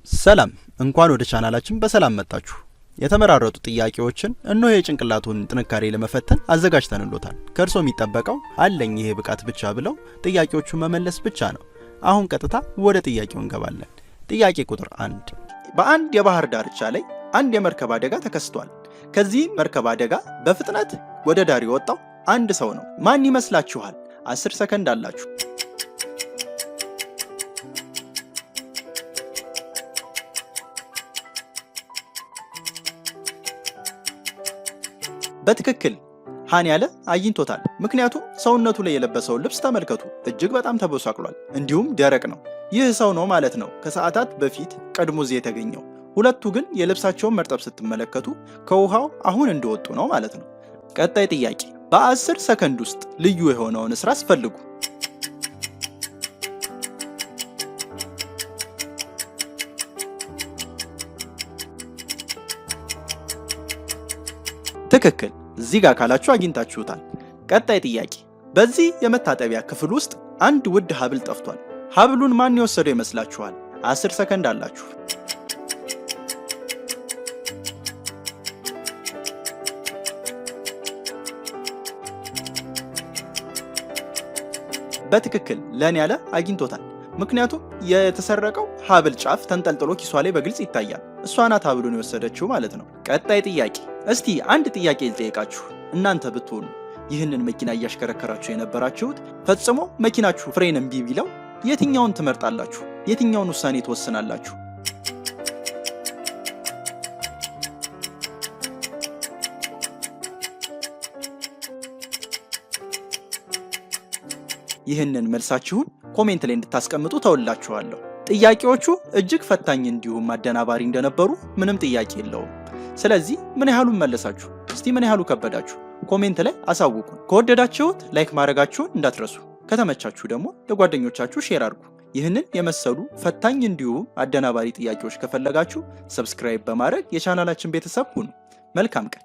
ሰላም እንኳን ወደ ቻናላችን በሰላም መጣችሁ። የተመራረጡ ጥያቄዎችን እነሆ የጭንቅላቱን ጥንካሬ ለመፈተን አዘጋጅተንሎታል። ከርሶ የሚጠበቀው አለኝ ይሄ ብቃት ብቻ ብለው ጥያቄዎቹን መመለስ ብቻ ነው። አሁን ቀጥታ ወደ ጥያቄው እንገባለን። ጥያቄ ቁጥር 1 በአንድ የባህር ዳርቻ ላይ አንድ የመርከብ አደጋ ተከስቷል። ከዚህ መርከብ አደጋ በፍጥነት ወደ ዳር የወጣው አንድ ሰው ነው። ማን ይመስላችኋል? 10 ሰከንድ አላችሁ። በትክክል ሃን ያለ አግኝቶታል። ምክንያቱም ሰውነቱ ላይ የለበሰው ልብስ ተመልከቱ፣ እጅግ በጣም ተበሳቅሏል፣ እንዲሁም ደረቅ ነው። ይህ ሰው ነው ማለት ነው ከሰዓታት በፊት ቀድሞ እዚህ የተገኘው። ሁለቱ ግን የልብሳቸውን መርጠብ ስትመለከቱ ከውሃው አሁን እንደወጡ ነው ማለት ነው። ቀጣይ ጥያቄ በ10 ሰከንድ ውስጥ ልዩ የሆነውን እስራስ ፈልጉ። ትክክል እዚህ ጋር ካላችሁ አግኝታችሁታል። ቀጣይ ጥያቄ በዚህ የመታጠቢያ ክፍል ውስጥ አንድ ውድ ሀብል ጠፍቷል። ሀብሉን ማን የወሰደው ይመስላችኋል? 10 ሰከንድ አላችሁ። በትክክል ለን ያለ አግኝቶታል። ምክንያቱም የተሰረቀው ሀብል ጫፍ ተንጠልጥሎ ኪሷ ላይ በግልጽ ይታያል። እሷ ናት ሀብሉን የወሰደችው ማለት ነው። ቀጣይ ጥያቄ እስቲ አንድ ጥያቄ ልጠይቃችሁ። እናንተ ብትሆኑ ይህንን መኪና እያሽከረከራችሁ የነበራችሁት ፈጽሞ መኪናችሁ ፍሬን እምቢ ቢለው የትኛውን ትመርጣላችሁ? የትኛውን ውሳኔ ትወስናላችሁ? ይህንን መልሳችሁን ኮሜንት ላይ እንድታስቀምጡ ተውላችኋለሁ። ጥያቄዎቹ እጅግ ፈታኝ እንዲሁም አደናባሪ እንደነበሩ ምንም ጥያቄ የለውም። ስለዚህ ምን ያህሉን መለሳችሁ? እስቲ ምን ያህሉ ከበዳችሁ? ኮሜንት ላይ አሳውቁን። ከወደዳችሁት ላይክ ማድረጋችሁን እንዳትረሱ። ከተመቻችሁ ደግሞ ለጓደኞቻችሁ ሼር አድርጉ። ይህንን የመሰሉ ፈታኝ እንዲሁም አደናባሪ ጥያቄዎች ከፈለጋችሁ ሰብስክራይብ በማድረግ የቻናላችን ቤተሰብ ሁኑ። መልካም ቀን።